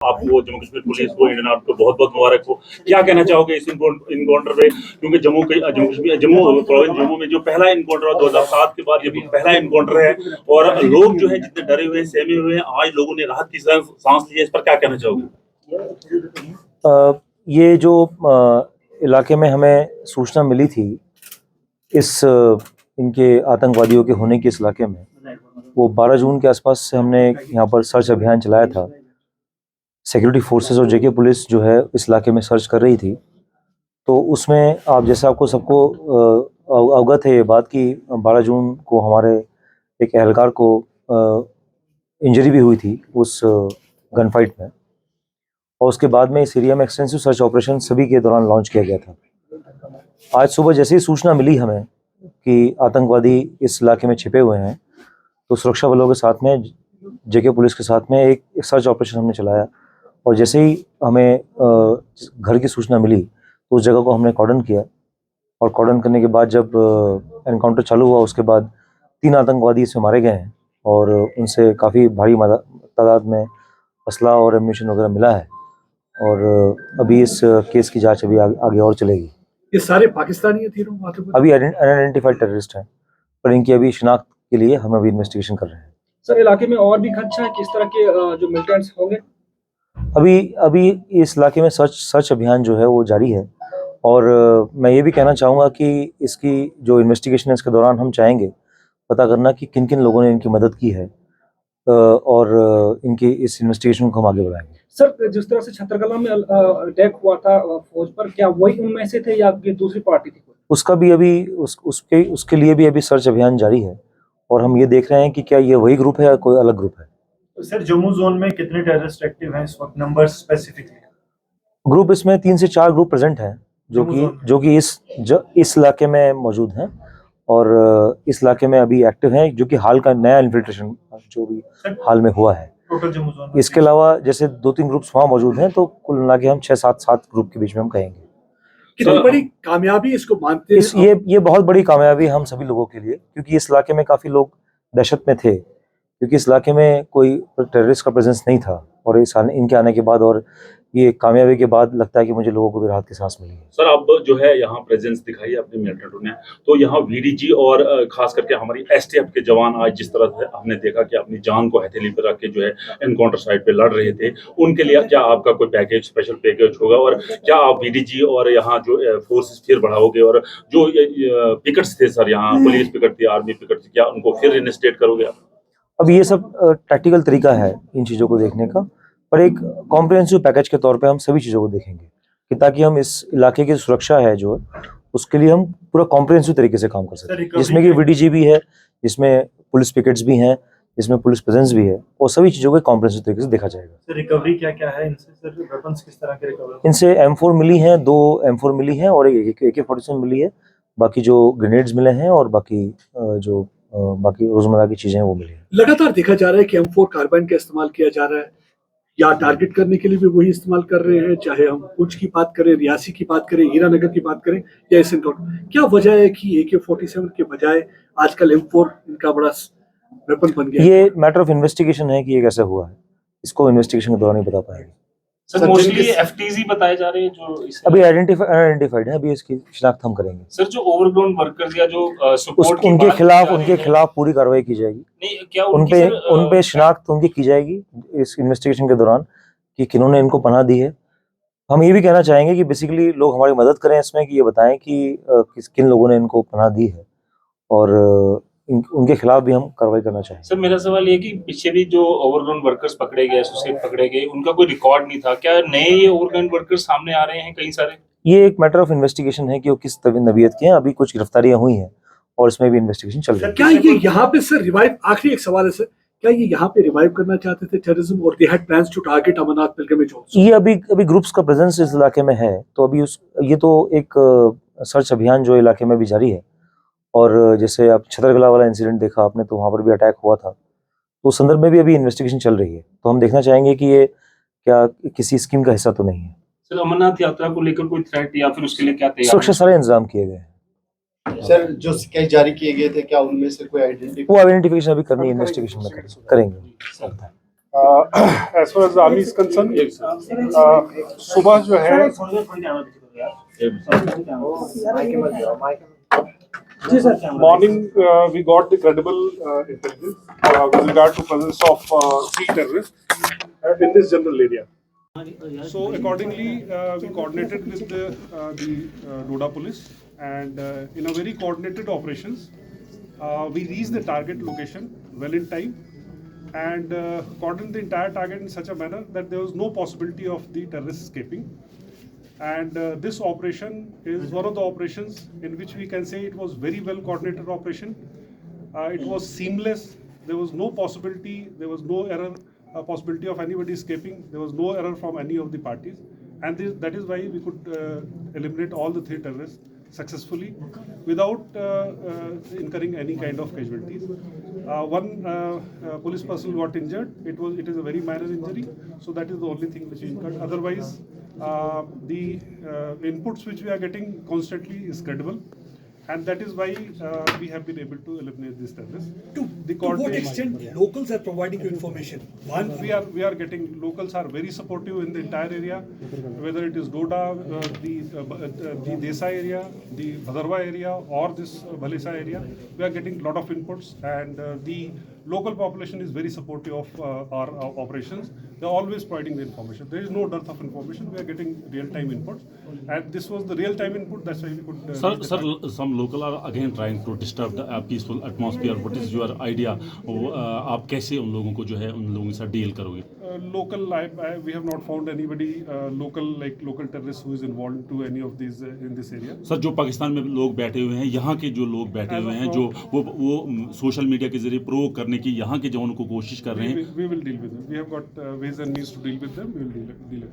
आपको जम्मू कश्मीर पुलिस को, Indian army को बहुत बहुत मुबारक हो। क्या कहना चाहोगे इस इनकाउंटर पे, क्योंकि जम्मू जम्मू में जो पहला इनकाउंटर 2007 के बाद ये पहला इनकाउंटर है और लोग जो है जितने डरे हुए सहमे हुए हैं, आज लोगों ने राहत की सांस ली है, इस पर क्या कहना चाहोगे? ये जो इलाके में हमें सूचना मिली थी इनके आतंकवादियों के होने के इस इलाके में, वो 12 जून के आसपास से हमने यहाँ पर सर्च अभियान चलाया था। सिक्योरिटी फोर्सेस और जेके पुलिस जो है इस इलाके में सर्च कर रही थी। तो उसमें आप जैसे आपको सबको अवगत है ये बात कि 12 जून को हमारे एक एहलकार को इंजरी भी हुई थी उस गन फाइट में, और उसके बाद में इस एरिया में एक्सटेंसिव सर्च ऑपरेशन सभी के दौरान लॉन्च किया गया था। आज सुबह जैसे ही सूचना मिली हमें कि आतंकवादी इस इलाके में छिपे हुए हैं, तो सुरक्षा बलों के साथ में जेके पुलिस के साथ में एक सर्च ऑपरेशन हमने चलाया, और जैसे ही हमें घर की सूचना मिली तो उस जगह को हमने कॉर्डन किया, और कॉर्डन करने के बाद जब एनकाउंटर चालू हुआ उसके बाद 3 आतंकवादी इसमें मारे गए हैं, और उनसे काफ़ी भारी तादाद में असला और एम्यूनिशन वगैरह मिला है, और अभी इस केस की जांच अभी आगे और चलेगी। ये सारे पाकिस्तानी थे अभी अनआइडेंटिफाइड टेररिस्ट हैं, पर इनकी अभी शिनाख्त के लिए हम अभी इन्वेस्टिगेशन कर रहे हैं। सर, इलाके में और भी खदशा है, किस तरह के जो मिलिटेंट्स होंगे? अभी इस इलाके में सर्च अभियान जो है वो जारी है, और मैं ये भी कहना चाहूँगा कि इसकी जो इन्वेस्टिगेशन है इसके दौरान हम चाहेंगे पता करना कि किन किन लोगों ने इनकी मदद की है, और इनकी इस इन्वेस्टिगेशन को हम आगे बढ़ाएंगे। सर, जिस तरह से छतरकला में अटैक हुआ था फौज पर, क्या वही उनमें से थे या दूसरी पार्टी थी? उसका भी अभी उसके लिए भी अभी सर्च अभियान जारी है, और हम ये देख रहे हैं कि क्या ये वही ग्रुप है या कोई अलग ग्रुप है। तो सर, जम्मू जोन में कितने टेररिस्ट एक्टिव हैं इस वक्त, नंबर स्पेसिफिकली? ग्रुप इसमें 3 से 4 ग्रुप प्रेजेंट हैं जो कि इस इलाके में मौजूद हैं, और इस इलाके में अभी एक्टिव हैं, जो कि हाल का नया इन्फिल्ट्रेशन जो भी हाल में हुआ है। टोटल जम्मू जोन में इसके अलावा जैसे 2-3 ग्रुप्स वहाँ मौजूद हैं, तो कुल मिला के हम 6-7 ग्रुप के बीच में हम कहेंगे। कितनी बड़ी कामयाबी इसको मानते हैं? ये बहुत बड़ी कामयाबी हम सभी लोगों के लिए, क्योंकि इस इलाके में काफी लोग दहशत में थे, क्योंकि इस इलाके में कोई टेररिस्ट का प्रेजेंस नहीं था, और इनके आने के बाद और ये कामयाबी के बाद लगता है कि मुझे लोगों को भी राहत की सांस मिली है। सर, अब जो है यहाँ प्रेजेंस दिखाई अपनी मिलिटेंटों ने, तो यहाँ वीडीजी और खास करके हमारी एसटीएफ के जवान आज जिस तरह से हमने देखा कि अपनी जान को हथेली पर रख के जो है एनकाउंटर साइट पे लड़ रहे थे, उनके लिए क्या आपका कोई पैकेज, स्पेशल पैकेज होगा, और क्या आप वीडीजी और यहाँ जो फोर्सेस फिर बढ़ाओगे, और जो पिकेट्स थे सर, यहाँ पुलिस पिकेट थी, आर्मी पिकेट थी, क्या उनको फिर इनस्टेट करोगे आप? अब ये सब टैक्टिकल तरीका है इन चीज़ों को देखने का, पर एक कॉम्प्रिहेंसिव पैकेज के तौर पे हम सभी चीज़ों को देखेंगे, कि ताकि हम इस इलाके की सुरक्षा है जो उसके लिए हम पूरा कॉम्प्रिहेंसिव तरीके से काम कर सकें, जिसमें कि वीडीजी भी है, जिसमें पुलिस पिकेट्स भी हैं, जिसमें पुलिस प्रेजेंस भी है, और सभी चीज़ों को कॉम्प्रिहेंसिव तरीके से देखा जाएगा। सर, रिकवरी क्या क्या है इनसे? सर, वेपन्स किस तरह के रिकवर? इनसे M4 मिली हैं, 2 M4 मिली हैं, और एक AK-47 मिली है। बाकी जो ग्रेनेड्स मिले हैं, और बाकी बाकी रोजमर्रा की चीजें वो मिली हैं। लगातार देखा जा रहा है कि M4 कार्बाइन का इस्तेमाल किया जा रहा है, या टारगेट करने के लिए भी वही इस्तेमाल कर रहे हैं, चाहे हम पुंछ की बात करें, रियासी की बात करें, हीरानगर की बात करें, या इस एनकाउंटर। क्या वजह है कि AK-47 के बजाय आजकल M4 इनका बड़ा वेपन बन गया? ये मैटर ऑफ इन्वेस्टिगेशन है कि ये कैसे हुआ है, इसको इन्वेस्टिगेशन के दौरान नहीं बता पाएंगे। सर, मोस्टली एफटीजी बताए जा रहे हैं जो अभी अनआइडेंटिफाइड है, अभी इसकी शिनाख्त हम करेंगे। सर, जो ओवरग्राउंड वर्कर्स या जो सपोर्ट उनके खिलाफ पूरी कार्रवाई की जाएगी। नहीं, क्या उन पे शिनाख्त उनकी की जाएगी इस इन्वेस्टिगेशन के दौरान, कि किन्होंने इनको पनाह दी है। हम ये भी कहना चाहेंगे कि बेसिकली लोग हमारी मदद करें इसमें, कि ये बताएं कि किन लोगों ने इनको पनाह दी है, और उनके खिलाफ भी हम कार्रवाई करना चाहेंगे। सर, मेरा सवाल ये कि पीछे भी जो ओवरग्राउंड वर्कर्स पकड़े गए, एसोसिएट पकड़े गए, उनका कोई रिकॉर्ड नहीं था, क्या नए ये ओवरग्राउंड वर्कर्स सामने आ रहे हैं कई सारे? ये एक मैटर ऑफ इन्वेस्टिगेशन है कि वो किस नवीयत के हैं। अभी कुछ गिरफ्तारियां हुई हैं, और इसमें भी इन्वेस्टिगेशन चल रही है। क्या ये यहाँ पे सर रिवाइव, आखिरी एक सवाल है सर, क्या ये यहाँ पे रिवाइव करना चाहते थे टेररिज्म, और they had plans to target Amarnath pilgrimage also? ये अभी ग्रुप्स का प्रेजेंस इस इलाके में है, तो अभी ये तो एक सर्च अभियान जो इलाके में भी जारी है, और जैसे आप छतरकला वाला इंसिडेंट देखा आपने, तो वहाँ पर भी अटैक हुआ था, तो उस संदर्भ में भी अभी इन्वेस्टिगेशन चल रही है, तो हम देखना चाहेंगे कि ये क्या किसी स्कीम का हिस्सा तो नहीं है। सर, अमरनाथ यात्रा को लेकर कोई थ्रेट या फिर उसके लिए क्या तैयार? सुरक्षा सारे इंतजाम किए गए हैं। सर, जो स्केच जारी किए गए थे, क्या उनमें से कोई आइडेंटिफिकेशन अभी करनी है, इन्वेस्टिगेशन में करेंगे। As far as the army is concerned, सुबह जो है morning we got the credible intelligence with regard to presence of 3 terrorists in this general area. So accordingly, we coordinated with the Noida police, and in a very coordinated operations, we reached the target location well in time, and cordoned the entire target in such a manner that there was no possibility of the terrorists escaping. And this operation is one of the operations in which we can say it was very well coordinated operation. It was seamless. There was no possibility, there was no error, possibility of anybody escaping. There was no error from any of the parties, and that is why we could eliminate all the 3 terrorists successfully without incurring any kind of casualties. One police person got injured. It is a very minor injury, so that is the only thing which is incurred. Otherwise, the inputs which we are getting constantly is credible, and that is why we have been able to eliminate this terrorists. To what extent locals are providing you information? One, We are getting, locals are very supportive in the entire area, whether it is Doda, the Desai area, the Bhadarwa area, or this Bhalesa area. We are getting a lot of inputs, and the local population is very supportive of our operations. They are always providing the information. There is no dearth of information. We are getting real-time inputs, and this was the real-time input. That's why we could. Sir, some local are again trying to disturb the peaceful atmosphere. What is your idea? आप कैसे उन लोगों को जो है उन लोगों के साथ डील करोगे? Local, we have not found anybody local terrorists who is involved to any of these in this area. Sir, जो पाकिस्तान में लोग बैठे हुए हैं, यहाँ के जो लोग बैठे हुए हैं, जो वो सोशल मीडिया के जरिए प्रोवोक करने की यहाँ के जवानों को कोशिश कर रहे हैं. We will deal with them. We have got ways and means to deal with them. We will deal